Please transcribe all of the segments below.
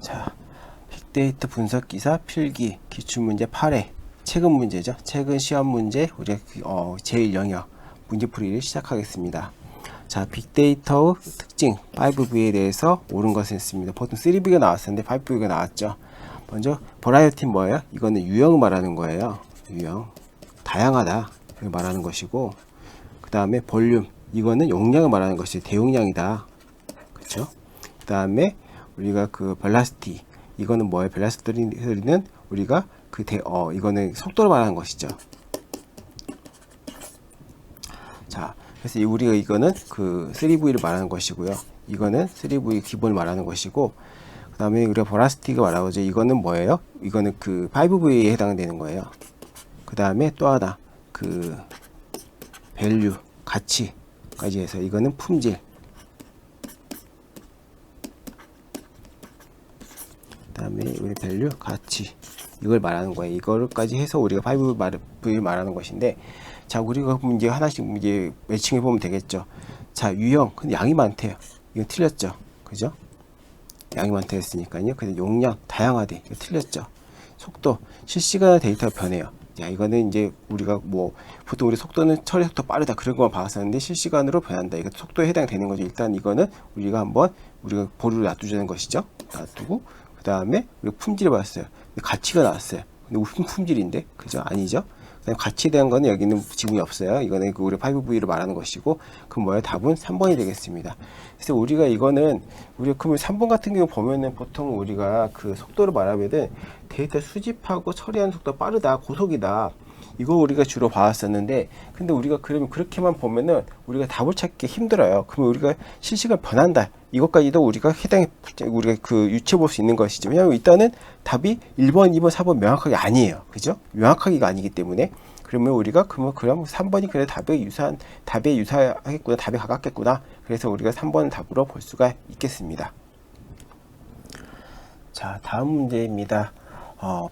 자, 빅데이터 분석 기사 필기 기출문제 8회 최근 문제죠. 최근 시험 문제 우리가 제1영역 문제풀이를 시작하겠습니다. 자, 빅데이터의 특징 5V에 대해서 옳은 것을 했습니다. 보통 3V가 나왔었는데 5V가 나왔죠. 먼저 버라이어티는 뭐예요? 이거는 유형을 말하는 거예요. 유형, 다양하다 말하는 것이고, 그 다음에 볼륨, 이거는 용량을 말하는 것이 대용량이다. 그렇죠? 그 다음에 우리가 그 벨라시티, 이거는 뭐예요? 벨라시티는 우리가 이거는 속도를 말하는 것이죠. 자, 그래서 우리가 이거는 그 3V를 말하는 것이고요. 이거는 3V 기본을 말하는 것이고, 그 다음에 우리가 벨라시티가 말하고죠. 이거는 뭐예요? 이거는 그 5V에 해당되는 거예요. 그 다음에 또 하나 그 밸류, 가치까지 해서 이거는 품질. 그 다음에 우리 밸류, 가치, 이걸 말하는 거예요. 이거까지 해서 우리가 5V를 말하는 것인데, 자, 우리가 이제 하나씩 이제 매칭해 보면 되겠죠. 자, 유형, 근데 양이 많대요. 이건 틀렸죠. 그죠? 양이 많다 했으니까요. 근데 용량, 다양하대. 이거 틀렸죠. 속도, 실시간 데이터가 변해요. 자, 이거는 이제 우리가 뭐 보통 우리 속도는 처리 속도 빠르다 그런 것만 봤었는데 실시간으로 변한다. 이거 속도에 해당되는 거죠. 일단 이거는 우리가 한번 우리가 보류를 놔두자는 것이죠. 놔두고 그 다음에 우리가 품질을 봤어요. 가치가 나왔어요. 근데 무슨 품질인데? 그죠? 아니죠? 그다음에 가치에 대한 거는 여기는 지문이 없어요. 이거는 그 우리 5V를 말하는 것이고, 그럼 뭐예요? 답은 3번이 되겠습니다. 그래서 우리가 이거는 우리가 그러면 3번 같은 경우 보면은 보통 우리가 그 속도를 말하면은 데이터 수집하고 처리하는 속도가 빠르다, 고속이다. 이거 우리가 주로 봐왔었는데, 근데 우리가 그러면 그렇게만 보면은 우리가 답을 찾기 힘들어요. 그러면 우리가 실시간 변한다. 이것까지도 우리가 우리가 그 유추해 볼 수 있는 것이죠. 왜냐하면 일단은 답이 1번, 2번, 4번 명확하게 아니에요. 그죠? 명확하게가 아니기 때문에. 그러면 우리가 그럼 3번이 그래 답에 유사하겠구나, 답에 가깝겠구나. 그래서 우리가 3번 답으로 볼 수가 있겠습니다. 자, 다음 문제입니다.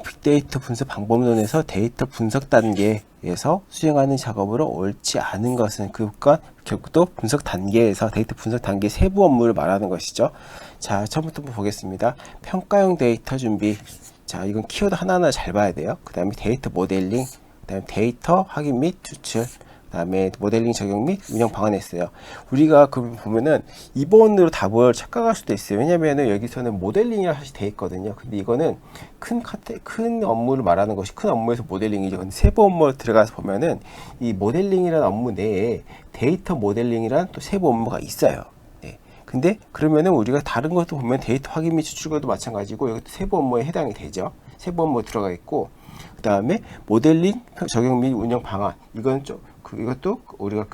빅데이터 분석 방법론에서 데이터 분석 단계에서 수행하는 작업으로 옳지 않은 것은 그것과 결국도 분석 단계에서 데이터 분석 단계 세부 업무를 말하는 것이죠. 자, 처음부터 보겠습니다. 평가용 데이터 준비. 자, 이건 키워드 하나하나 잘 봐야 돼요. 그 다음에 데이터 모델링, 그 다음에 데이터 확인 및 추출, 그 다음에 모델링 적용 및 운영 방안했어요. 우리가 그 보면은 2번으로 답을 착각할 수도 있어요. 왜냐면은 여기서는 모델링이라 사실 돼 있거든요. 근데 이거는 큰 업무를 말하는 것이 큰 업무에서 모델링이죠. 근데 세부 업무로 들어가서 보면은 이 모델링이라는 업무 내에 데이터 모델링이라는 또 세부 업무가 있어요. 네. 근데 그러면은 우리가 다른 것도 보면 데이터 확인 및 추출과도 마찬가지고 이것도 세부 업무에 해당이 되죠. 세부 업무 들어가 있고, 그 다음에 모델링 적용 및 운영 방안, 이건 좀 이것도 우리가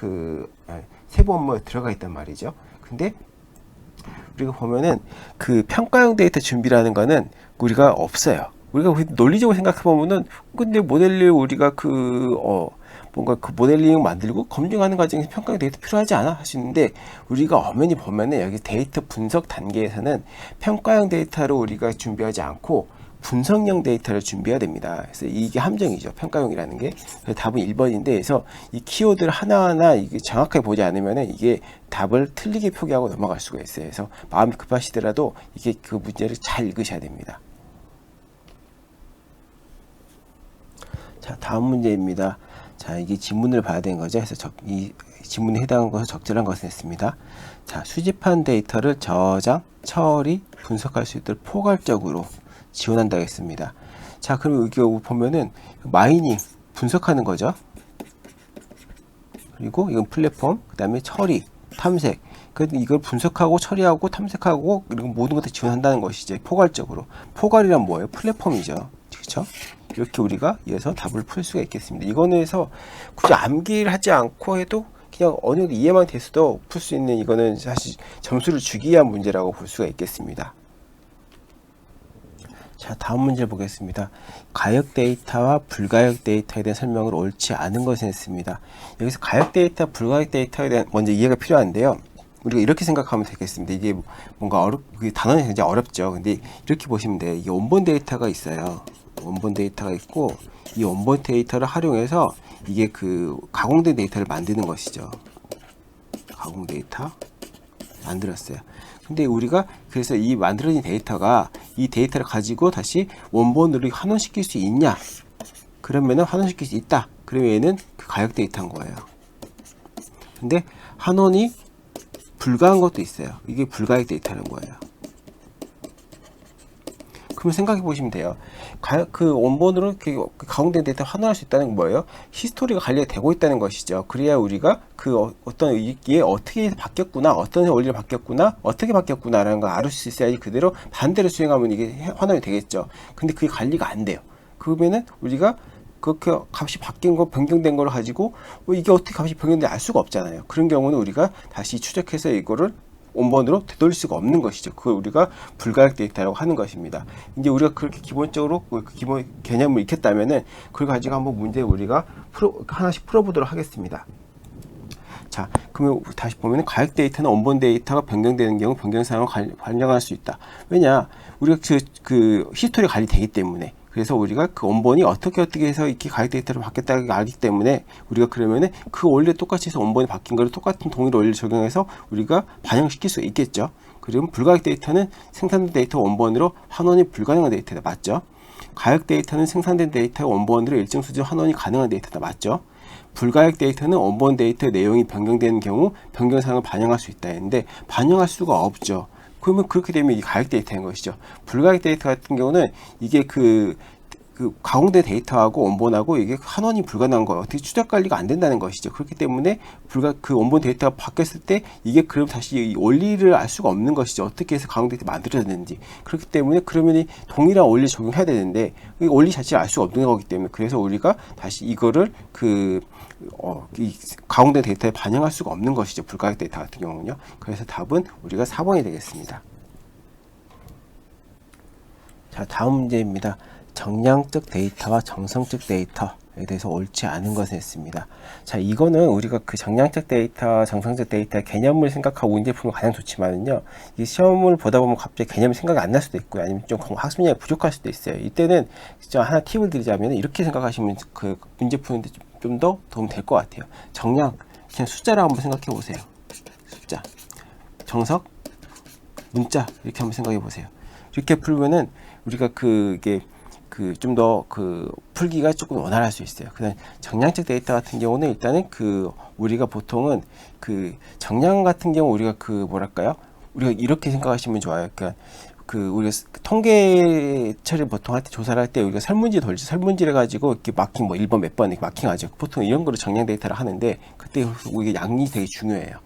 세부 업무에 들어가 있단 말이죠. 근데 우리가 보면은 그 평가용 데이터 준비라는 거는 우리가 없어요. 우리가 논리적으로 생각해 보면은 근데 모델링 우리가 뭔가 그 모델링 만들고 검증하는 과정에서 평가용 데이터 필요하지 않아 하시는데, 우리가 엄연히 보면은 여기 데이터 분석 단계에서는 평가용 데이터를 우리가 준비하지 않고 분석형 데이터를 준비해야 됩니다. 그래서 이게 함정이죠. 평가용이라는 게. 그래서 답은 1번인데, 그래서 이 키워드를 하나하나 이게 정확하게 보지 않으면 이게 답을 틀리게 표기하고 넘어갈 수가 있어요. 그래서 마음이 급하시더라도 이게 그 문제를 잘 읽으셔야 됩니다. 자, 다음 문제입니다. 자, 이게 지문을 봐야 되는 거죠. 그래서 이 지문에 해당한 것을 적절한 것을 했습니다. 자, 수집한 데이터를 저장, 처리, 분석할 수 있도록 포괄적으로 지원한다고 했습니다. 자, 그럼 여기 보면은 마이닝, 분석하는 거죠. 그리고 이건 플랫폼, 그 다음에 처리, 탐색. 이걸 분석하고 처리하고 탐색하고 이런 모든 것들 지원한다는 것이죠. 포괄적으로. 포괄이란 뭐예요? 플랫폼이죠. 그렇죠? 이렇게 우리가 이어서 답을 풀 수가 있겠습니다. 이거는 해서 굳이 암기를 하지 않고 해도 그냥 어느 정도 이해만 됐어도 풀 수 있는, 이거는 사실 점수를 주기 위한 문제라고 볼 수가 있겠습니다. 자, 다음 문제 보겠습니다. 가역 데이터와 불가역 데이터에 대한 설명을 옳지 않은 것을 했습니다. 여기서 가역 데이터, 불가역 데이터에 대한 먼저 이해가 필요한데요. 우리가 이렇게 생각하면 되겠습니다. 이게 뭔가 단어는 굉장히 어렵죠. 근데 이렇게 보시면 돼요. 이게 원본 데이터가 있어요. 원본 데이터가 있고, 이 원본 데이터를 활용해서 이게 그 가공된 데이터를 만드는 것이죠. 가공 데이터 만들었어요. 근데 우리가 그래서 이 만들어진 데이터가 이 데이터를 가지고 다시 원본으로 환원시킬 수 있냐? 그러면은 환원시킬 수 있다. 그러면 얘는 그 가역 데이터인 거예요. 근데 환원이 불가한 것도 있어요. 이게 불가역 데이터라는 거예요. 그럼 생각해 보시면 돼요. 그 원본으로 가공된 데이터 환원할 수 있다는 건 뭐예요? 히스토리가 관리가 되고 있다는 것이죠. 그래야 우리가 그 어떤 이게 어떻게 바뀌었구나, 어떤 원리로 바뀌었구나, 어떻게 바뀌었구나라는 걸 알 수 있어야지 그대로 반대로 수행하면 이게 환원이 되겠죠. 근데 그게 관리가 안 돼요. 그러면은 우리가 그렇게 값이 바뀐 거, 변경된 걸 가지고 이게 어떻게 값이 변경된지 알 수가 없잖아요. 그런 경우는 우리가 다시 추적해서 이거를 원본으로 되돌릴 수가 없는 것이죠. 그걸 우리가 불가역 데이터라고 하는 것입니다. 이제 우리가 그렇게 기본적으로 그 기본 개념을 익혔다면은 그걸 가지고 한번 문제 우리가 하나씩 풀어보도록 하겠습니다. 자, 그러면 다시 보면은 가역 데이터는 원본 데이터가 변경되는 경우 변경 사항을 관장할 수 있다. 왜냐, 우리가 그 히스토리 관리되기 때문에. 그래서 우리가 그 원본이 어떻게 해서 이렇게 가역 데이터로 바뀌었다고 알기 때문에 우리가 그러면은 그 원리에 똑같이 해서 원본이 바뀐 거를 똑같은 동일 원리를 적용해서 우리가 반영시킬 수 있겠죠. 그리고 불가역 데이터는 생산된 데이터 원본으로 환원이 불가능한 데이터다. 맞죠? 가역 데이터는 생산된 데이터 원본으로 일정 수준 환원이 가능한 데이터다. 맞죠? 불가역 데이터는 원본 데이터 내용이 변경되는 경우 변경 사항을 반영할 수 있다 했는데 반영할 수가 없죠. 그러면 그렇게 되면 이 가역 데이터인 것이죠. 불가역 데이터 같은 경우는 이게 그 가공된 데이터하고 원본하고 이게 환원이 불가능한 거예요. 어떻게 추적 관리가 안 된다는 것이죠. 그렇기 때문에 그 원본 데이터가 바뀌었을 때 이게 그럼 다시 이 원리를 알 수가 없는 것이죠. 어떻게 해서 가공 데이터 만들어졌는지. 그렇기 때문에 그러면 동일한 원리 적용해야 되는데 이 원리 자체를 알 수가 없는 거기 때문에 그래서 우리가 다시 이거를 이 가공된 데이터에 반영할 수가 없는 것이죠. 불가역 데이터 같은 경우는요. 그래서 답은 우리가 4번이 되겠습니다. 자, 다음 문제입니다. 정량적 데이터와 정성적 데이터에 대해서 옳지 않은 것을 했습니다. 자, 이거는 우리가 그 정량적 데이터, 정성적 데이터 개념을 생각하고 문제 풀면 가장 좋지만은요, 이 시험을 보다 보면 갑자기 개념이 생각이 안 날 수도 있고요, 아니면 좀 학습량이 부족할 수도 있어요. 이때는 진짜 하나 팁을 드리자면 이렇게 생각하시면 그 문제 푸는데 좀 더 도움 될 것 같아요. 정량, 그냥 숫자로 한번 생각해 보세요. 숫자, 정석, 문자 이렇게 한번 생각해 보세요. 이렇게 풀면은 우리가 그게 좀 더 풀기가 조금 원활할 수 있어요. 그다음 정량적 데이터 같은 경우는 일단은 우리가 보통은 정량 같은 경우 우리가 뭐랄까요? 우리가 이렇게 생각하시면 좋아요. 그러니까 우리가 통계 처리 보통 할 때 조사를 할 때 우리가 설문지 돌지 설문지를 가지고 이렇게 마킹 1번 몇 번 이렇게 마킹하죠. 보통 이런 거로 정량 데이터를 하는데 그때 이게 양이 되게 중요해요.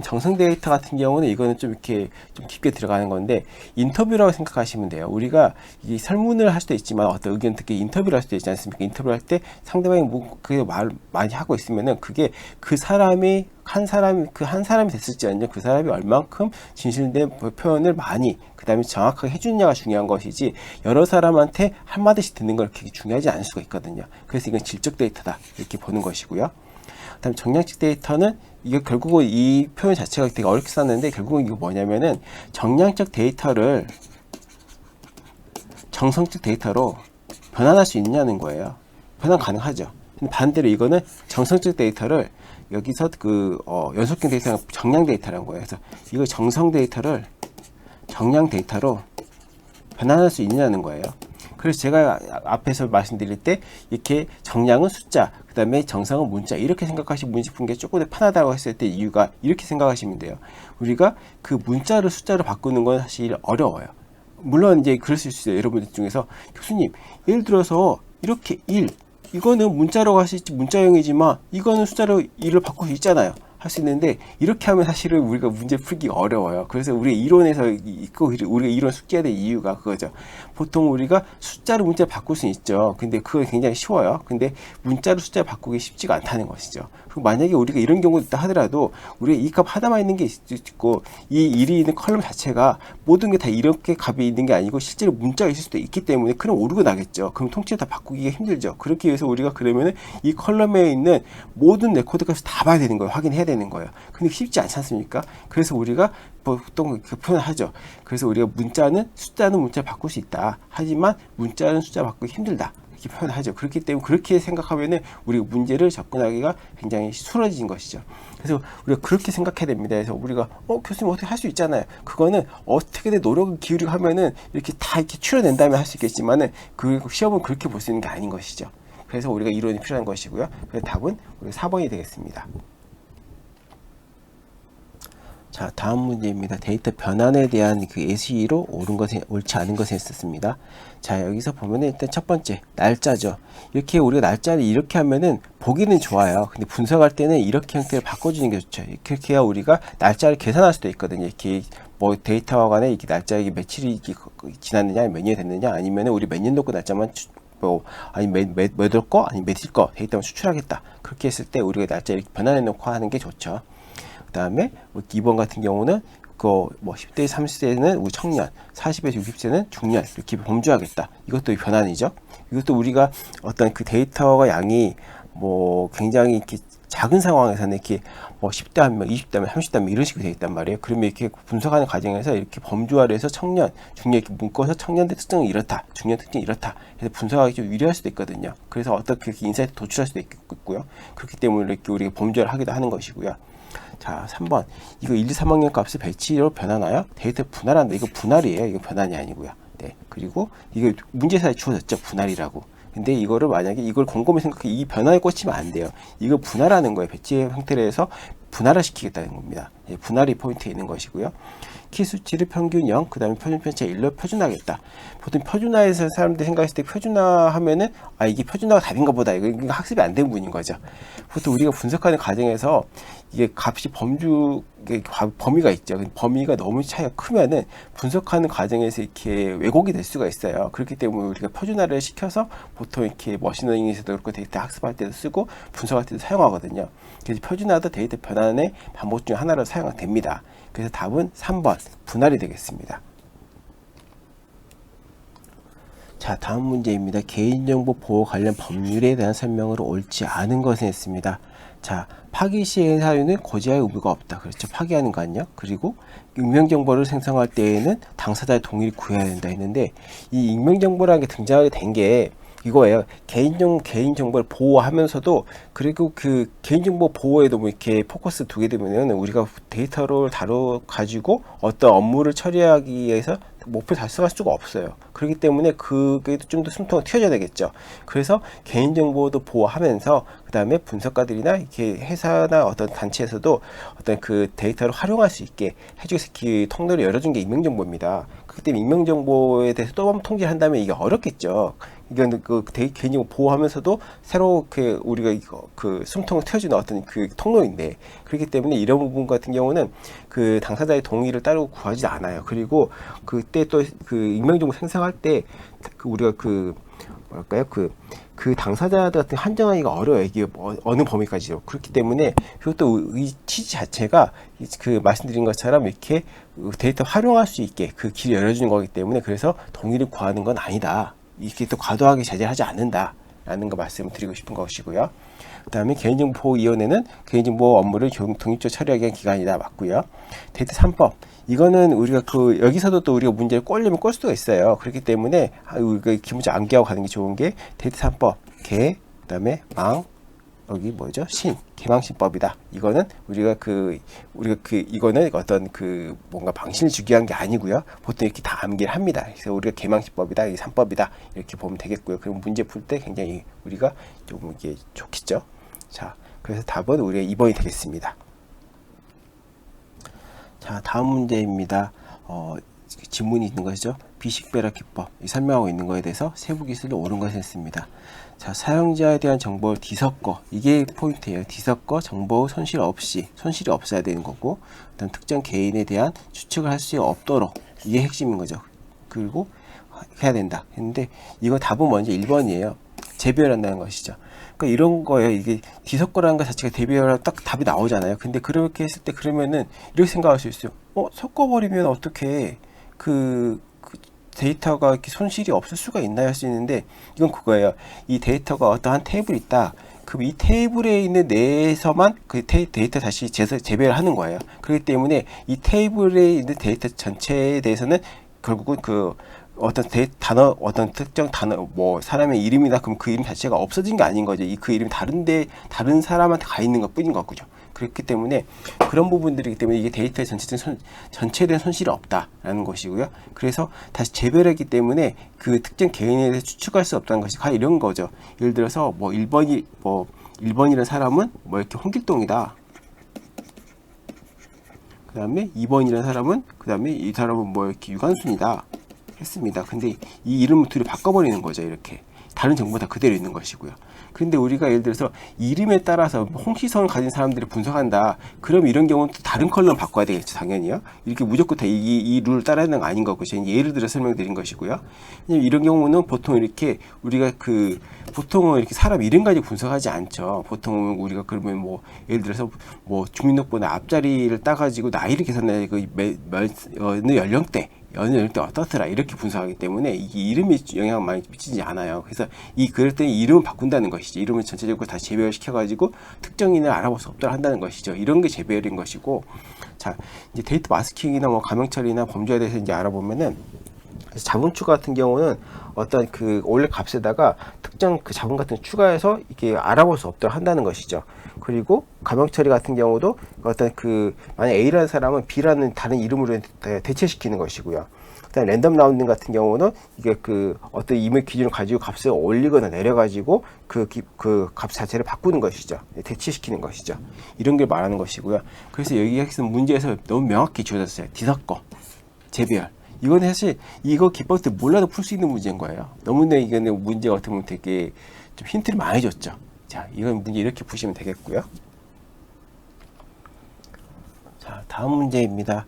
정성 데이터 같은 경우는 이거는 좀 이렇게 좀 깊게 들어가는 건데 인터뷰라고 생각하시면 돼요. 우리가 이 설문을 할 수도 있지만 어떤 의견 듣기 인터뷰를 할 수도 있지 않습니까? 인터뷰를 할 때 상대방이 그 말 많이 하고 있으면은 그게 한 사람이 됐을지 아니면 그 사람이 얼만큼 진실된 표현을 많이 그 다음에 정확하게 해주느냐가 중요한 것이지 여러 사람한테 한마디씩 듣는 걸 그렇게 중요하지 않을 수가 있거든요. 그래서 이건 질적 데이터다 이렇게 보는 것이고요. 그다음 정량적 데이터는 이게 결국은 이 표현 자체가 되게 어렵게 썼는데 결국은 이거 뭐냐면은 정량적 데이터를 정성적 데이터로 변환할 수 있느냐는 거예요. 변환 가능하죠. 근데 반대로 이거는 정성적 데이터를 여기서 연속형 데이터가 정량 데이터라는 거예요. 그래서 이거 정성 데이터를 정량 데이터로 변환할 수 있느냐는 거예요. 그래서 제가 앞에서 말씀드릴 때 이렇게 정량은 숫자, 그 다음에 정성은 문자 이렇게 생각하시면 문제 푸는 게 조금 더 편하다고 했을 때 이유가 이렇게 생각하시면 돼요. 우리가 그 문자를 숫자로 바꾸는 건 사실 어려워요. 물론 이제 그러실 수 있어요. 여러분들 중에서 교수님 예를 들어서 이렇게 1 이거는 문자로 하실지 문자형이지만 이거는 숫자로 1을 바꿀 수 있잖아요. 할 수 있는데 이렇게 하면 사실은 우리가 문제 풀기가 어려워요. 그래서 우리 이론에서 우리가 이론 숙지해야 될 이유가 그거죠. 보통 우리가 숫자로 문자를 바꿀 수는 있죠. 근데 그거 굉장히 쉬워요. 근데 문자로 숫자를 바꾸기 쉽지가 않다는 것이죠. 그리고 만약에 우리가 이런 경우가 있다 하더라도 우리가 이 값 하나만 있는 게 있고 이 1이 있는 컬럼 자체가 모든 게 다 이렇게 값이 있는 게 아니고 실제로 문자가 있을 수도 있기 때문에 그럼 오류가 나겠죠. 그럼 통째로 다 바꾸기가 힘들죠. 그렇게 해서 우리가 그러면은 이 컬럼에 있는 모든 레코드 값을 다 봐야 되는 거예요. 확인해야 되는 거예요. 근데 쉽지 않지 않습니까? 그래서 우리가 보통 이렇게 표현을 하죠. 그래서 우리가 숫자는 문자 바꿀 수 있다. 하지만 문자는 숫자 바꾸기 힘들다. 이렇게 표현하죠. 그렇기 때문에 그렇게 생각하면은 우리가 문제를 접근하기가 굉장히 수월해진 것이죠. 그래서 우리가 그렇게 생각해야 됩니다. 그래서 우리가 교수님 어떻게 할 수 있잖아요. 그거는 어떻게든 노력을 기울이고 하면은 이렇게 다 이렇게 추려낸다면 할 수 있겠지만은 그 시험은 그렇게 볼 수 있는 게 아닌 것이죠. 그래서 우리가 이론이 필요한 것이고요. 그래서 답은 우리 4번이 되겠습니다. 자, 다음 문제입니다. 데이터 변환에 대한 그 예시로 옳은 것에 옳지 않은 것에 있었습니다. 자, 여기서 보면은 일단 첫 번째 날짜죠. 이렇게 우리가 날짜를 이렇게 하면은 보기는 좋아요. 근데 분석할 때는 이렇게 형태를 바꿔주는 게 좋죠. 이렇게 해야 우리가 날짜를 계산할 수도 있거든요. 이렇게 뭐 데이터와 간에 이렇게 날짜 이게 며칠이 지났느냐, 몇 년이 됐느냐, 아니면은 우리 몇 년도 거 날짜만 아니 몇월 거, 아니 며칠 거 데이터만 수출하겠다. 그렇게 했을 때 우리가 날짜 이렇게 변환해 놓고 하는 게 좋죠. 그 다음에 2번 같은 경우는 뭐 10대 30세는 우리 청년, 40에서 60세는 중년 이렇게 범주하겠다. 이것도 변환이죠. 이것도 우리가 어떤 그 데이터가 양이 뭐 굉장히 이렇게 작은 상황에서는 이렇게 뭐 10대 한 명, 20대 한 명, 30대 한 명 이런 식으로 되어 있단 말이에요. 그러면 이렇게 분석하는 과정에서 이렇게 범주화를 해서 청년, 중년 이렇게 묶어서 청년대 특징은 이렇다, 중년 특징이 이렇다. 그래서 분석하기 좀 유리할 수도 있거든요. 그래서 어떻게 인사이트 도출할 수도 있고요. 그렇기 때문에 이렇게 우리가 범주화를 하기도 하는 것이고요. 자, 3번. 이거 1, 2, 3학년 값을 배치로 변하나요? 데이터 분할한다. 이거 분할이에요. 이거 변환이 아니고요. 네. 그리고 이거 문제사에 주어졌죠. 분할이라고. 근데 이거를 만약에 이걸 곰곰이 생각해 이 변화에 꽂히면 안 돼요. 이거 분할하는 거예요. 배치의 형태를 해서 분할을 시키겠다는 겁니다. 예, 분할이 포인트에 있는 것이고요. 키 수치를 평균 0, 그 다음에 표준 편차 1로 표준화하겠다. 보통 표준화에서 사람들이 생각했을 때 표준화 하면은 이게 표준화가 답인가 보다. 이거 학습이 안 된 분인 거죠. 보통 우리가 분석하는 과정에서 이게 값이 범위가 있죠. 범위가 너무 차이가 크면은 분석하는 과정에서 이렇게 왜곡이 될 수가 있어요. 그렇기 때문에 우리가 표준화를 시켜서 보통 이렇게 머신러닝에서도 그렇고 데이터 학습할 때도 쓰고 분석할 때도 사용하거든요. 그래서 표준화도 데이터 변환의 방법 중 하나로 사용됩니다. 그래서 답은 3번 분할이 되겠습니다. 자, 다음 문제입니다. 개인정보 보호 관련 법률에 대한 설명으로 옳지 않은 것을 했습니다. 자, 파기 시의 사유는 고지할 의무가 없다. 그렇죠. 파기하는 거 아니요? 그리고 익명정보를 생성할 때에는 당사자의 동의를 구해야 된다 했는데 이 익명정보라는 게 등장하게 된 게 이거예요. 개인정보를 보호하면서도 그리고 그 개인정보 보호에도 뭐 이렇게 포커스 두게 되면은 우리가 데이터를 가지고 어떤 업무를 처리하기 위해서 목표 달성할 수가 없어요. 그렇기 때문에 그게 좀 더 숨통을 튀어줘야 되겠죠. 그래서 개인정보도 보호하면서 그 다음에 분석가들이나 이렇게 회사나 어떤 단체에서도 어떤 그 데이터를 활용할 수 있게 해주기 그 통로를 열어준 게 익명정보입니다. 그렇기 때문에 익명정보에 대해서 또 한번 통제를 한다면 이게 어렵겠죠. 이건 그 개인정보 보호하면서도 새로 그 우리가 이거 그 숨통을 텄주는 어떤 그 통로인데 그렇기 때문에 이런 부분 같은 경우는 그 당사자의 동의를 따로 구하지 않아요. 그리고 그때 또 그 익명정보 생성할 때 그 우리가 그 뭐랄까요 그 당사자들 같은 한정하기가 어려워요. 이게 어느 범위까지요. 그렇기 때문에 그것도 이 취지 자체가 그 말씀드린 것처럼 이렇게 데이터 활용할 수 있게 그 길을 열어주는 거기 때문에 그래서 동의를 구하는 건 아니다. 이렇게 또 과도하게 제재하지 않는다 라는 거 말씀을 드리고 싶은 것이고요. 그 다음에 개인정보보호위원회는 개인정보 업무를 독립적으로 처리하기 위한 기관이다. 맞고요. 데이터 3법 이거는 우리가 그 여기서도 또 우리가 문제를 꼴려면 꼴 수가 있어요. 그렇기 때문에 우리가 기본적으로 암기하고 가는 게 좋은 게 데이터 3법 개, 그 다음에 망, 여기 뭐죠? 개망신법이다. 이거는 우리가 이거는 어떤 그 뭔가 방신을 주기 위한 게 아니고요. 보통 이렇게 다 암기를 합니다. 그래서 우리가 개망신법이다, 이 3법이다 이렇게 보면 되겠고요. 그럼 문제 풀 때 굉장히 우리가 좀 이게 좋겠죠. 자, 그래서 답은 우리가 2번이 되겠습니다. 자, 다음 문제입니다. 질문이 있는 것이죠. 비식별화 기법 설명하고 있는 것에 대해서 세부 기술로 옳은 것을 했습니다. 자, 사용자에 대한 정보를 뒤섞어 이게 포인트예요. 뒤섞어 정보 손실이 없어야 되는 거고 그다음 특정 개인에 대한 추측을 할 수 없도록 이게 핵심인 거죠. 그리고 해야 된다 했는데 이거 답은 먼저 1번이에요. 재배열한다는 것이죠. 그러니까 이런 거예요. 이게 뒤섞어라는 것 자체가 대비열 딱 답이 나오잖아요. 근데 그렇게 했을 때 그러면은 이렇게 생각할 수 있어요. 섞어버리면 어떻게 그 데이터가 이렇게 손실이 없을 수가 있나요? 할 수 있는데 이건 그거예요. 이 데이터가 어떠한 테이블이 있다. 그럼 이 테이블에 있는 내에서만 그 데이터 다시 재배를 하는 거예요. 그렇기 때문에 이 테이블에 있는 데이터 전체에 대해서는 결국은 그 단어, 어떤 특정 단어, 뭐, 사람의 이름이다. 그럼 그 이름 자체가 없어진 게 아닌 거죠. 그 이름이 다른 사람한테 가 있는 것 뿐인 거죠. 그렇기 때문에 그런 부분들이기 때문에 이게 데이터의 전체된 손실이 없다라는 것이고요. 그래서 다시 재별했기 때문에 그 특정 개인에 대해서 추측할 수 없다는 것이 과연 이런 거죠. 예를 들어서 뭐 1번이라는 사람은 뭐 이렇게 홍길동이다. 그 다음에 2번이라는 사람은 이 사람은 뭐 이렇게 유관순이다 했습니다. 근데 이 이름을 둘이 바꿔버리는 거죠. 이렇게 다른 정보 다 그대로 있는 것이고요. 근데 우리가 예를 들어서 이름에 따라서 홍시성을 가진 사람들을 분석한다. 그럼 이런 경우는 또 다른 컬러를 바꿔야 되겠죠. 당연히요. 이렇게 무조건 다 이 룰을 따라야 하는 거 아닌 거고, 제가 예를 들어 설명드린 것이고요. 이런 경우는 보통 이렇게 우리가 보통은 이렇게 사람 이름 가지고 분석하지 않죠. 보통은 우리가 그러면 뭐 예를 들어서 뭐 주민등록번호 앞자리를 따가지고 나이를 계산해 어느 연령대 어떻더라 이렇게 분석하기 때문에 이 이름이 영향을 많이 미치지 않아요. 그래서 그럴 때 이름을 바꾼다는 것이죠. 이름을 전체적으로 다시 재배열시켜가지고 특정인을 알아볼 수 없도록 한다는 것이죠. 이런 게 재배열인 것이고, 자 이제 데이터 마스킹이나 뭐 가명처리나 범죄에 대해서 이제 알아보면은, 자본추 같은 경우는 어떤 원래 값에다가 특정 자본 같은 거 추가해서 이게 알아볼 수 없도록 한다는 것이죠. 그리고 가명 처리 같은 경우도 어떤 만약 A라는 사람은 B라는 다른 이름으로 대체시키는 것이고요. 그다음 랜덤 라운딩 같은 경우는 이게 어떤 이메일 기준을 가지고 값을 올리거나 내려가지고 값 자체를 바꾸는 것이죠. 대체시키는 것이죠. 이런 걸 말하는 것이고요. 그래서 여기에서 문제에서 너무 명확히 주어졌어요. 뒤섞어, 재배열. 이건 사실 이거 기법 때 몰라도 풀 수 있는 문제인 거예요. 너무나 이거는 문제가 어떻게 보면 되게 좀 힌트를 많이 줬죠. 자, 이건 문제 이렇게 보시면 되겠고요. 자, 다음 문제입니다.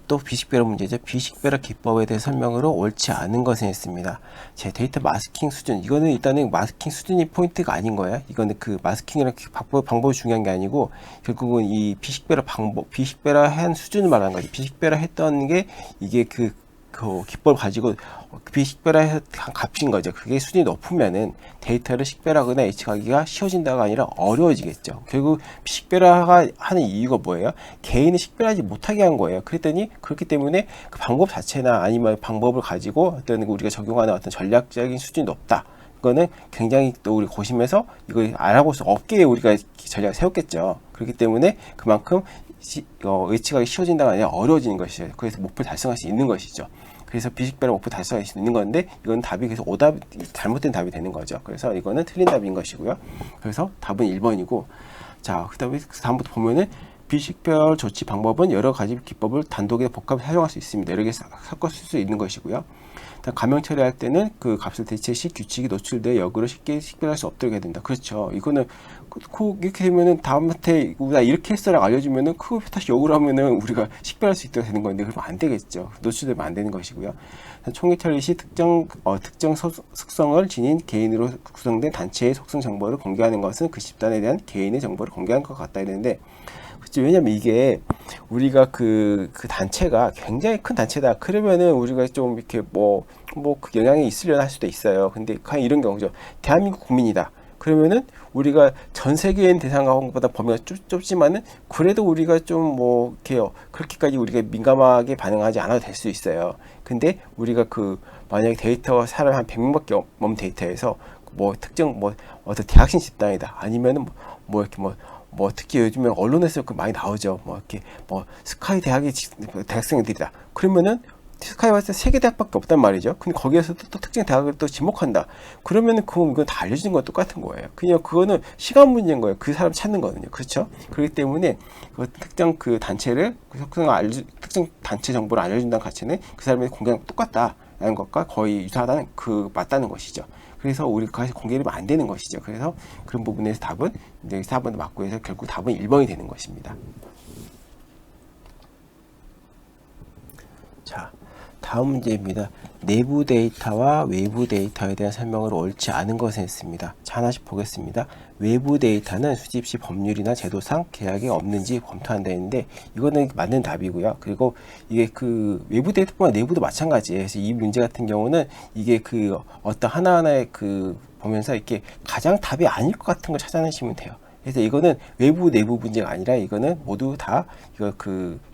또 비식별화 문제죠. 비식별화 기법에 대해 설명으로 옳지 않은 것을 했습니다. 제 데이터 마스킹 수준. 이거는 일단은 마스킹 수준이 포인트가 아닌 거예요. 이거는 마스킹이랑 방법이 중요한 게 아니고, 결국은 이 비식별화 한 수준을 말하는 거죠. 비식별화 했던 게 이게 기법을 가지고 비식별화한 값인 거죠. 그게 수준이 높으면은 데이터를 식별하거나 예측하기가 쉬워진다가 아니라 어려워지겠죠. 결국 비식별화가 하는 이유가 뭐예요? 개인을 식별하지 못하게 한 거예요. 그렇기 때문에 그 방법 자체나 아니면 방법을 가지고 어떤 우리가 적용하는 어떤 전략적인 수준이 높다. 그거는 굉장히 또 우리 고심해서 이걸 알아볼 수 없게 우리가 전략을 세웠겠죠. 그렇기 때문에 그만큼 예측하기 쉬워진다가 아니라 어려워지는 것이죠. 그래서 목표를 달성할 수 있는 것이죠. 그래서 비식별화 목표 달성할 수 있는 건데, 이건 답이 계속 잘못된 답이 되는 거죠. 그래서 이거는 틀린 답인 것이고요. 그래서 답은 1번이고, 자, 다음부터 보면은 비식별 조치 방법은 여러 가지 기법을 단독에 복합 사용할 수 있습니다. 여러 개 섞어 쓸 수 있는 것이고요. 가명 처리할 때는 그 값을 대체 시 규칙이 노출되어 역으로 쉽게 식별할 수 없도록 해야 된다. 그렇죠. 이거는 이렇게 되면은 다음한테 우리가 이렇게 했어라고 알려주면은 그거 다시 역으로 하면은 우리가 식별할 수 있도록 되는 건데, 그러면 안 되겠죠. 노출되면 안 되는 것이고요. 총액 처리 시 특정 속성을 지닌 개인으로 구성된 단체의 속성 정보를 공개하는 것은 그 집단에 대한 개인의 정보를 공개한 것 같다 이랬는데, 그렇죠. 왜냐면 이게 우리가 그 단체가 굉장히 큰 단체다. 그러면은 우리가 좀 이렇게 그 영향이 있으려나 할 수도 있어요. 근데 과연 이런 경우죠. 대한민국 국민이다. 그러면은 우리가 전 세계인 대상보다 범위가 좁지만은 그래도 우리가 좀 이렇게 그렇게까지 우리가 민감하게 반응하지 않아도 될 수 있어요. 근데 우리가 만약에 데이터가 사람 한 100명밖에 없는 데이터에서 특정 어떤 대학생 집단이다. 아니면은 특히 요즘에 언론에서 많이 나오죠. 스카이 대학의 대학생들이다. 그러면은 스카이 봤을 때 3개 대학밖에 없단 말이죠. 근데 거기에서 또 특정 대학을 또 지목한다. 그러면은 이건 다 알려주는 건 똑같은 거예요. 그냥 그거는 시간 문제인 거예요. 그 사람 찾는 거거든요. 그렇죠? 그렇기 때문에 특정 단체를 특정 단체 정보를 알려준다는 가치는 그 사람의 공개랑 똑같다라는 것과 거의 유사하다는 맞다는 것이죠. 그래서 우리가 공개하면 안 되는 것이죠. 그래서 그런 부분에서 답은 이제 4번도 맞고 해서 결국 답은 1번이 되는 것입니다. 자, 다음 문제입니다. 내부 데이터와 외부 데이터에 대한 설명을 옳지 않은 것을 했습니다. 자, 하나씩 보겠습니다. 외부 데이터는 수집 시 법률이나 제도상 계약이 없는지 검토한다 했는데, 이거는 맞는 답이고요. 그리고 이게 외부 데이터뿐만 내부도 마찬가지예요. 그래서 이 문제 같은 경우는 이게 어떤 하나하나의 보면서 이렇게 가장 답이 아닐 것 같은 걸 찾아내시면 돼요. 그래서 이거는 외부 내부 문제가 아니라 이거는 모두 다 이거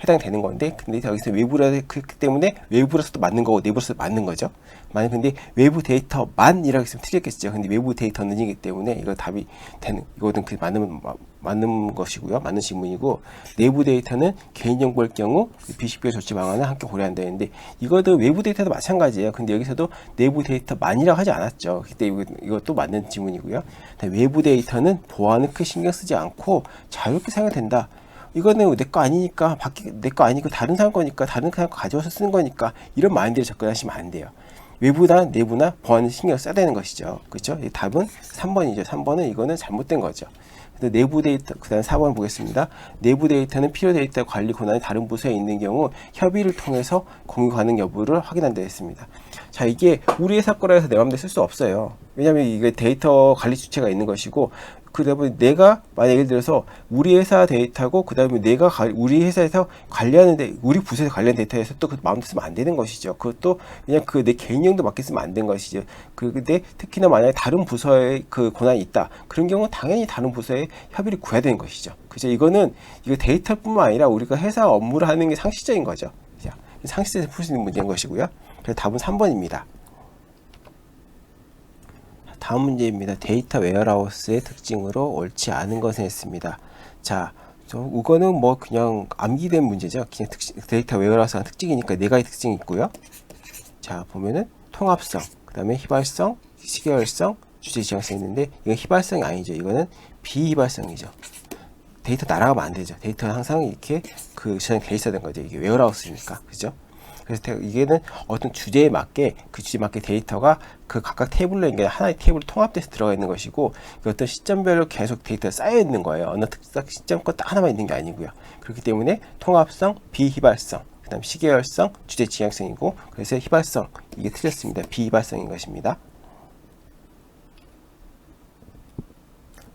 해당되는 건데, 근데 여기서 외부라 그렇기 때문에 외부로서도 맞는 거고 내부로서도 맞는 거죠. 만약 근데 외부 데이터만이라고 했으면 틀렸겠죠. 근데 외부 데이터는이기 때문에 이거 답이 되는, 이거는 맞는 것이고요. 맞는 질문이고, 내부 데이터는 개인정보일 경우 비식별 조치 방안을 함께 고려한다 했는데, 이것도 외부 데이터도 마찬가지예요. 근데 여기서도 내부 데이터만이라고 하지 않았죠. 그때 이것도 맞는 질문이고요. 외부 데이터는 보안을 크게 신경 쓰지 않고 자유롭게 사용된다. 이거는 내 거 아니니까, 내 거 아니고 다른 사람 거니까, 다른 사람 거 가져와서 쓰는 거니까, 이런 마인드로 접근하시면 안 돼요. 외부나 내부나 보안을 신경 써야 되는 것이죠. 그렇죠? 답은 3번이죠. 3번은 이거는 잘못된 거죠. 내부 데이터, 그 다음 4번 보겠습니다. 내부 데이터는 필요 데이터 관리 권한이 다른 부서에 있는 경우 협의를 통해서 공유 가능 여부를 확인한다 했습니다. 자, 이게 우리 회사 거라 해서 내 맘대로 쓸 수 없어요. 왜냐면 이게 데이터 관리 주체가 있는 것이고, 그 다음에 내가 만약 예를 들어서 우리 회사 데이터고, 그 다음에 내가 우리 회사에서 관리하는데, 우리 부서에서 관리하는 데이터에서 또 그 마음대로 쓰면 안 되는 것이죠. 그것도 그냥 내 개인용도 맞게 쓰면 안 되는 것이죠. 근데 특히나 만약에 다른 부서에 그 권한이 있다, 그런 경우 당연히 다른 부서에 협의를 구해야 되는 것이죠. 그죠? 이거 데이터뿐만 아니라 우리가 회사 업무를 하는 게 상식적인 거죠. 상식에서 풀 수 있는 문제인 것이고요. 그래서 답은 3번입니다. 다음 문제입니다. 데이터 웨어하우스의 특징으로 옳지 않은 것을 했습니다. 자, 이거는 뭐 그냥 암기된 문제죠. 그냥 데이터 웨어하우스가 특징이니까 네 가지 특징이 있고요. 자, 보면은 통합성, 그 다음에 휘발성, 시계열성, 주제 지향성이 있는데, 이건 휘발성이 아니죠. 이거는 비휘발성이죠. 데이터 날아가면 안 되죠. 데이터는 항상 이렇게 저장돼 있어야 되는 거죠. 이게 웨어하우스니까. 그죠? 그래서 이게는 어떤 주제에 맞게, 그 주제에 맞게 데이터가 그 각각 테이블로 연결, 하나의 테이블로 통합돼서 들어가 있는 것이고, 어떤 시점별로 계속 데이터가 쌓여 있는 거예요. 어느 특정 시점 것 딱 하나만 있는 게 아니고요. 그렇기 때문에 통합성, 비휘발성, 그 다음 시계열성, 주제 지향성이고, 그래서 휘발성, 이게 틀렸습니다. 비휘발성인 것입니다.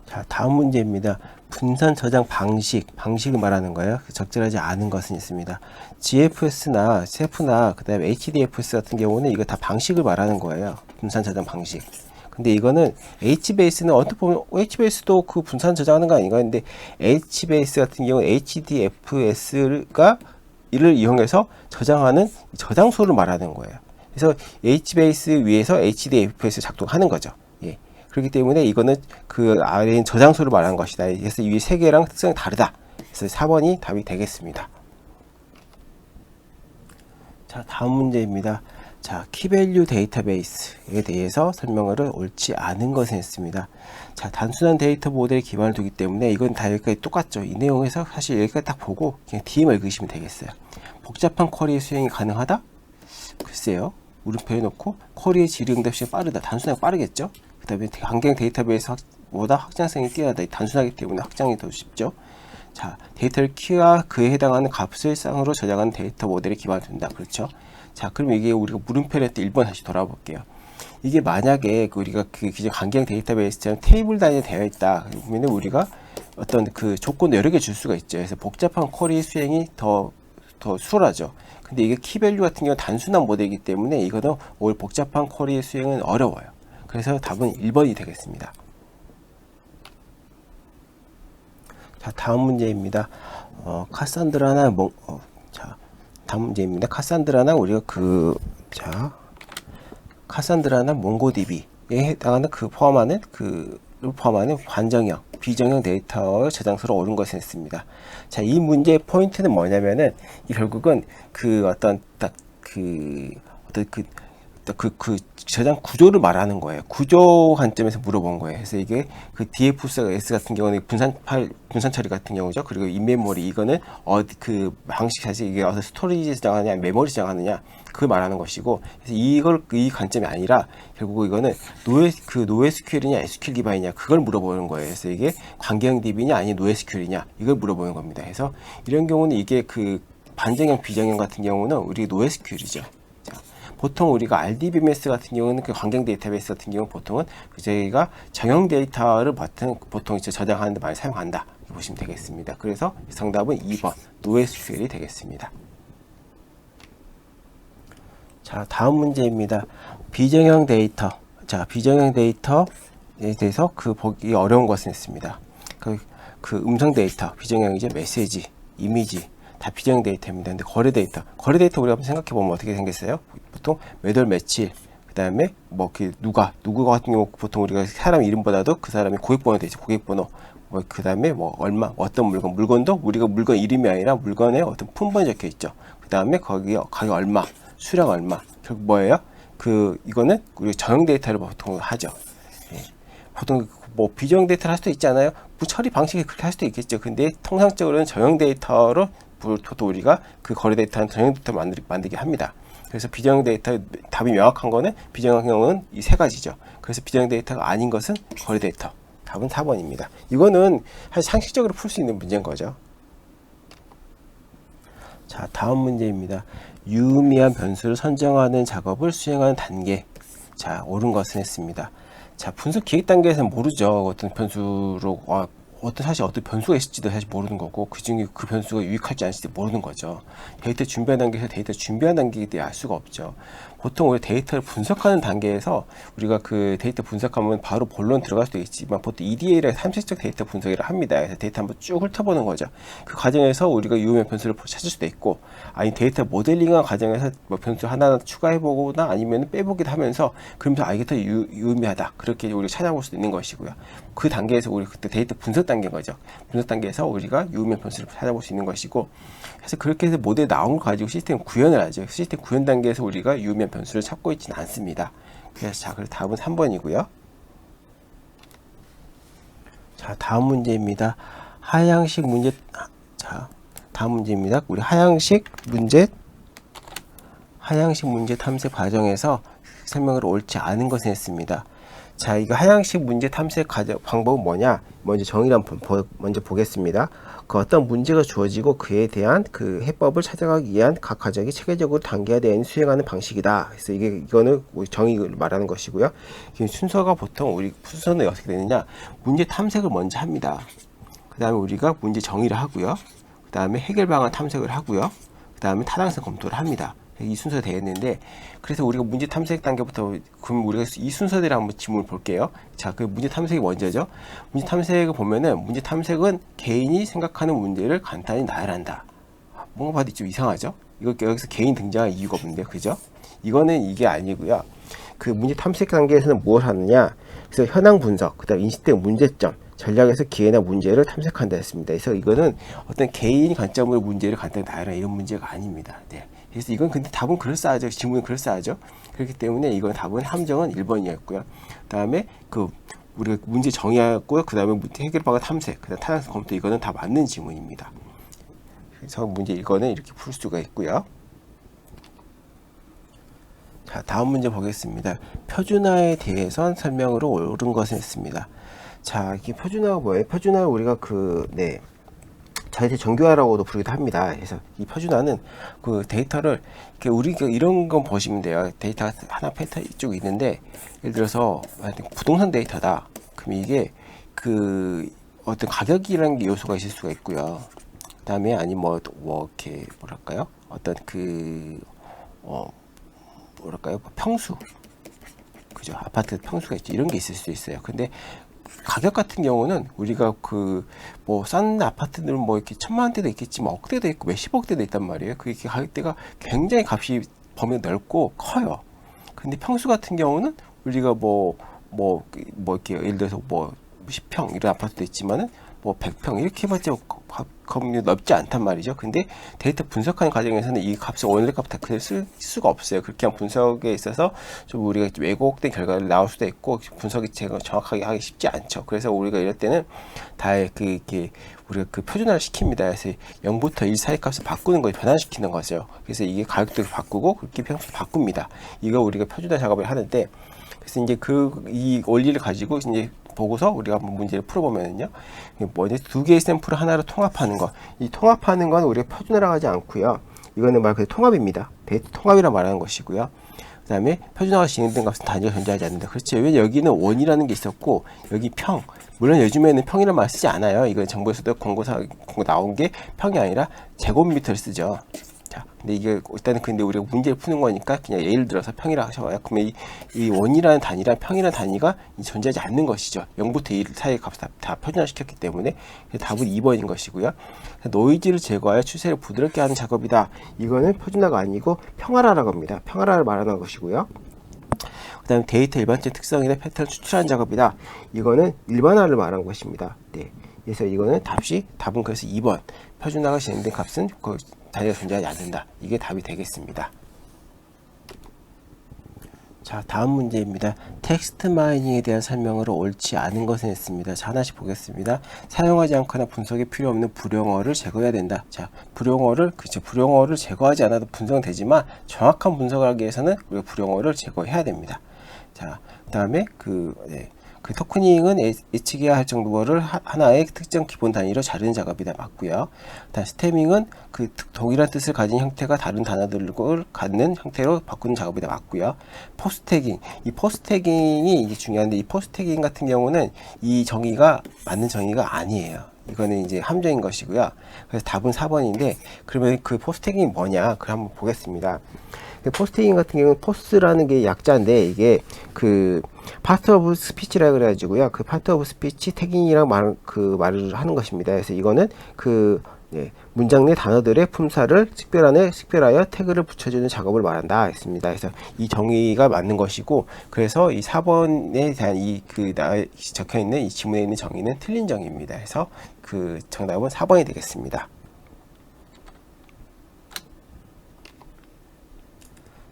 자, 다음 문제입니다. 분산 저장 방식을 말하는 거예요. 적절하지 않은 것은 있습니다. GFS나 CF나 그 다음에 HDFS 같은 경우는 이거 다 방식을 말하는 거예요. 분산 저장 방식. 근데 이거는 HBase는 어떻게 보면 HBase도 그 분산 저장하는 거 아닌가 했는데, HBase 같은 경우는 HDFS가 이를 이용해서 저장하는 저장소를 말하는 거예요. 그래서 HBase 위에서 HDFS 작동하는 거죠. 예. 그렇기 때문에 이거는 그 아래인 저장소를 말하는 것이다. 그래서 이 세 개랑 특성이 다르다. 그래서 4번이 답이 되겠습니다. 자, 다음 문제입니다. 자, 키밸류 데이터베이스에 대해서 설명을 옳지 않은 것을 했습니다. 자, 단순한 데이터 모델에 기반을 두기 때문에 이건 다 여기까지 똑같죠. 이 내용에서 사실 여기까지 딱 보고 그냥 D만 읽으시면 되겠어요. 복잡한 쿼리 수행이 가능하다? 글쎄요. 물음표에 놓고 쿼리의 질의 응답 시간이 빠르다. 단순하게 빠르겠죠. 그 다음에 환경 데이터베이스보다 확장성이 뛰어나다. 단순하기 때문에 확장이 더 쉽죠. 자, 데이터를 키와 그에 해당하는 값을 쌍으로 저장하는 데이터 모델에 기반을 둔다. 그렇죠. 자, 그럼 이게 우리가 물음표를 할 때 1번 다시 돌아와 볼게요. 이게 만약에 우리가 그 기존 환경 데이터베이스처럼 테이블 단위로 되어 있다. 그러면 우리가 어떤 그 조건을 여러 개 줄 수가 있죠. 그래서 복잡한 쿼리 수행이 더 수월하죠. 근데 이게 키밸류 같은 경우는 단순한 모델이기 때문에 이거는 오히려 복잡한 쿼리 수행은 어려워요. 그래서 답은 1번이 되겠습니다. 자, 다음 문제입니다. 카산드라나 자, 다음 문제입니다. 카산드라나 우리가 카산드라나 몽고DB에 해당하는 포함하는 관정형, 비정형 데이터 저장소로 옳은 것을 했습니다. 자, 이 문제의 포인트는 뭐냐면은 결국은 저장 구조를 말하는 거예요. 구조 관점에서 물어본 거예요. 그래서 이게 DFS 같은 경우는 분산 처리 같은 경우죠. 그리고 인메모리, 이거는 그 방식 사실 이게 어디서 스토리지 저장하느냐, 메모리 저장하느냐, 그걸 말하는 것이고, 그래서 이 관점이 아니라 결국 이거는 NoSQL이냐 SQL 기반이냐, 그걸 물어보는 거예요. 그래서 이게 관계형 DB냐 아니면 NoSQL이냐, 이걸 물어보는 겁니다. 그래서 이런 경우는 이게 반정형, 비정형 같은 경우는 우리 NoSQL이죠. 보통 우리가 RDBMS 같은 경우는 그 환경 데이터베이스 같은 경우는 보통은 저희가 정형 데이터를 보통 이제 저장하는 데 많이 사용한다. 이렇게 보시면 되겠습니다. 그래서 정답은 2번 NoSQL이 되겠습니다. 자, 다음 문제입니다. 비정형 데이터. 자, 비정형 데이터에 대해서 보기 어려운 것은 있습니다. 그 음성 데이터, 비정형이죠. 메시지, 이미지 다 비정형 데이터입니다. 근데 거래 데이터 우리가 한번 생각해 보면 어떻게 생겼어요? 보통 매달 며칠, 그 다음에 뭐 그 누가 같은 경우 보통 우리가 사람 이름보다도 그 사람의 고객번호 되죠. 고객번호. 뭐 그 다음에 뭐 얼마, 어떤 물건도 우리가 물건 이름이 아니라 물건에 어떤 품번이 적혀 있죠. 그 다음에 거기 가격 얼마, 수량 얼마. 결국 뭐예요? 이거는 우리 정형 데이터를 보통 하죠. 예. 보통 뭐 비정형 데이터를 할 수도 있잖아요. 뭐 처리 방식이 그렇게 할 수도 있겠죠. 근데 통상적으로는 정형 데이터로 보통 우리가 그 거래 데이터는 정형 데이터 만들게 합니다. 그래서 비정형 데이터 답이 명확한 거는 비정형은 이 세 가지죠. 그래서 비정형 데이터가 아닌 것은 거래 데이터. 답은 4번입니다. 이거는 사실 상식적으로 풀 수 있는 문제인 거죠. 자, 다음 문제입니다. 유의미한 변수를 선정하는 작업을 수행하는 단계. 자, 옳은 것은 했습니다. 자, 분석 기획 단계에서는 모르죠. 어떤 변수로 사실 어떤 변수가 있을지도 사실 모르는 거고, 그중에 그 변수가 유익할지 아닐지도 모르는 거죠. 데이터 준비하는 단계에서 데이터 준비하는 단계에 대해 알 수가 없죠. 보통 우리 데이터를 분석하는 단계에서 우리가 그 데이터 분석하면 바로 본론 들어갈 수도 있지만 보통 EDA를 삼색적 데이터 분석을 합니다. 그래서 데이터 한번 쭉 훑어보는 거죠. 그 과정에서 우리가 유의미한 변수를 찾을 수도 있고, 아니 데이터 모델링한 과정에서 뭐 변수 하나 추가해보거나 아니면 빼보기도 하면서 그러면서 이게 더 유의미하다, 그렇게 우리가 찾아볼 수도 있는 것이고요. 그 단계에서 우리 그때 데이터 분석 단계인 거죠. 분석 단계에서 우리가 유의미한 변수를 찾아볼 수 있는 것이고, 그래서 그렇게 해서 모델 나온 거 가지고 시스템 구현을 하죠. 시스템 구현 단계에서 우리가 유의미한 변수를 찾고 있지는 않습니다. 그래서 자, 그래서 답은 3번이고요. 자, 다음 문제입니다. 하향식 문제. 자, 다음 문제입니다. 우리 하향식 문제 탐색 과정에서 설명을 옳지 않은 것을 했습니다. 자, 이거 하향식 문제 탐색 방법은 뭐냐? 먼저 정의를 한번 먼저 보겠습니다. 그 어떤 문제가 주어지고 그에 대한 그 해법을 찾아가기 위한 각 과정이 체계적으로 단계화되어 있는 수행하는 방식이다. 그래서 이거는 우리 정의를 말하는 것이고요. 순서가 보통 우리 순서는 어떻게 되느냐? 문제 탐색을 먼저 합니다. 그 다음에 우리가 문제 정의를 하고요. 그 다음에 해결 방안 탐색을 하고요. 그 다음에 타당성 검토를 합니다. 이 순서가 되어 있는데, 그래서 우리가 문제 탐색 단계부터, 그럼 우리가 이 순서대로 한번 지문을 볼게요. 자, 그 문제 탐색이 먼저죠. 문제 탐색을 보면은, 문제 탐색은 개인이 생각하는 문제를 간단히 나열한다. 뭔가 봐도 좀 이상하죠? 여기서 개인 등장할 이유가 없는데, 그죠? 이거는 이게 아니고요. 그 문제 탐색 단계에서는 무엇을 하느냐? 그래서 현황 분석, 그 다음 인식된 문제점, 전략에서 기회나 문제를 탐색한다 했습니다. 그래서 이거는 어떤 개인 관점으로 문제를 간단히 나열하는 이런 문제가 아닙니다. 네. 그래서 이건 근데 답은 그럴싸하죠. 지문은 그럴싸하죠. 그렇기 때문에 이건 답은 함정은 1번이었고요. 그 다음에 우리가 문제 정의하고요. 그 다음에 해결 방안 탐색, 그 다음 타당성 검토, 이거는 다 맞는 지문입니다. 그래서 문제 이거는 이렇게 풀 수가 있고요. 자, 다음 문제 보겠습니다. 표준화에 대해선 설명으로 옳은 것을 했습니다. 자, 이게 표준화가 뭐예요? 표준화를 우리가 자이트 정교화라고도 부르기도 합니다. 그래서 이 표준화는 그 데이터를 우리가 이런 건 보시면 돼요. 데이터가 하나 패턴 쭉 있는데, 예를 들어서 부동산 데이터다. 그럼 이게 어떤 가격이라는 게 요소가 있을 수가 있고요. 그다음에 아니면 이렇게 뭐랄까요? 어떤 뭐랄까요? 평수. 그죠? 아파트 평수가 있죠. 이런 게 있을 수 있어요. 근데 가격 같은 경우는 우리가 싼 아파트들은 이렇게 1,000만 원대도 있겠지만 억대도 있고 몇십억대도 있단 말이에요. 그게 가격대가 굉장히 값이 범위가 넓고 커요. 근데 평수 같은 경우는 우리가 이렇게 예를 들어서 10평 이런 아파트도 있지만은 100평 이렇게 해봤자 범위 넓지 않단 말이죠. 근데 데이터 분석하는 과정에서는 이 값을 원래 값 다 그대로 쓸 수가 없어요. 그렇게 한 분석에 있어서 좀 우리가 왜곡된 결과를 나올 수도 있고 분석이 정확하게 하기 쉽지 않죠. 그래서 우리가 이럴 때는 다 우리가 표준화를 시킵니다. 그래서 0부터 1 사이 값을 바꾸는 걸 변환시키는 거죠. 그래서 이게 가격도 바꾸고 그렇게 평수 바꿉니다. 이거 우리가 표준화 작업을 하는데, 그래서 이제 이 원리를 가지고 이제 보고서 우리가 한번 문제를 풀어보면요, 두 개의 샘플을 하나로 통합하는 거. 이 통합하는 건 우리가 표준화라고 하지 않고요. 이거는 말 그대로 통합입니다. 데이터 통합이라 말하는 것이고요. 그 다음에 표준화가 진행된 값은 단위가 존재하지 않는다. 그렇죠. 왜 여기는 원이라는 게 있었고 여기 평. 물론 요즘에는 평이라는 말 쓰지 않아요. 이건 정부에서도 공고 나온 게 평이 아니라 제곱미터를 쓰죠. 자, 근데 이게 일단은 근데 우리가 문제를 푸는 거니까 그냥 예를 들어서 평이라 하셔봐요. 그러면 이 원이라는 단위랑 평이라는 단위가 존재하지 않는 것이죠. 0부터 1 사이의 값을 다 표준화시켰기 때문에 답은 2번인 것이고요. 노이즈를 제거하여 추세를 부드럽게 하는 작업이다. 이거는 표준화가 아니고 평화라라고 합니다. 평화라를 말하는 것이고요. 그 다음에 데이터 일반적 특성이나 패턴을 추출하는 작업이다. 이거는 일반화를 말한 것입니다. 네. 그래서 이거는 답은 그래서 2번. 표준화가 진행된 값은 그 단위가 존재하지 않는다. 이게 답이 되겠습니다. 자, 다음 문제입니다. 텍스트 마이닝에 대한 설명으로 옳지 않은 것은 했습니다. 자, 하나씩 보겠습니다. 사용하지 않거나 분석에 필요 없는 불용어를 제거해야 된다. 자, 불용어를 제거하지 않아도 분석은 되지만 정확한 분석을 하기 위해서는 우리가 불용어를 제거해야 됩니다. 자, 그 다음에 그 토크닝은 예측해야 할 정도를 하나의 특정 기본 단위로 자르는 작업이다. 맞고요. 다음 스태밍은 그 동일한 뜻을 가진 형태가 다른 단어들을 갖는 형태로 바꾸는 작업이다. 맞고요. 포스트태깅, 이 포스트태깅이 이게 중요한데, 이 포스트태깅 같은 경우는 이 정의가 맞는 정의가 아니에요. 이거는 이제 함정인 것이고요. 그래서 답은 4번인데, 그러면 그 포스트태깅이 뭐냐? 그럼 한번 보겠습니다. 포스트태깅 같은 경우는 포스라는 게 약자인데, 이게 그 파트 오브 스피치라 그래가지고요. 그 파트 오브 스피치 태깅이랑 말을 하는 것입니다. 그래서 이거는 문장 내 단어들의 품사를 식별하여 태그를 붙여주는 작업을 말한다 했습니다. 그래서 이 정의가 맞는 것이고, 그래서 이 4번에 대한 적혀 있는 이 지문에 있는 정의는 틀린 정의입니다. 그래서 그 정답은 4번이 되겠습니다.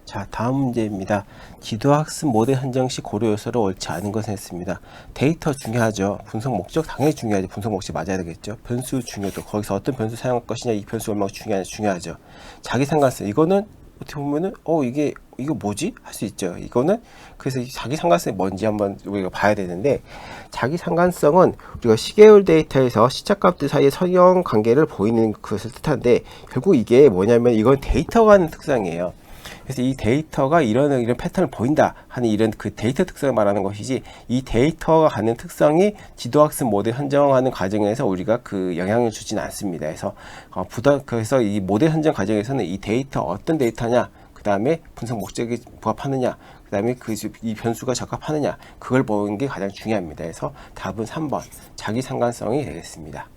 자, 다음 문제입니다. 지도학습 모델 선정 시 고려 요소로 옳지 않은 것을 했습니다. 데이터 중요하죠. 분석 목적 당연히 중요하죠. 분석 목적 맞아야 되겠죠. 변수 중요도, 거기서 어떤 변수 사용할 것이냐, 이 변수 얼마나 중요하죠. 자기 상관성, 이거는 어떻게 보면은 이거 뭐지? 할 수 있죠. 이거는 그래서 자기 상관성이 뭔지 한번 우리가 봐야 되는데, 자기 상관성은 우리가 시계열 데이터에서 시차값들 사이의 선형 관계를 보이는 것을 뜻하는데, 결국 이게 뭐냐면 이건 데이터가 하는 특성이에요. 그래서 이 데이터가 이런 패턴을 보인다 하는 이런 그 데이터 특성을 말하는 것이지, 이 데이터가 갖는 특성이 지도학습 모델 선정하는 과정에서 우리가 그 영향을 주지는 않습니다. 그래서 이 모델 선정 과정에서는 이 데이터 어떤 데이터냐, 그 다음에 분석 목적에 부합하느냐, 그 다음에 이 변수가 적합하느냐, 그걸 보는 게 가장 중요합니다. 그래서 답은 3번 자기 상관성이 되겠습니다.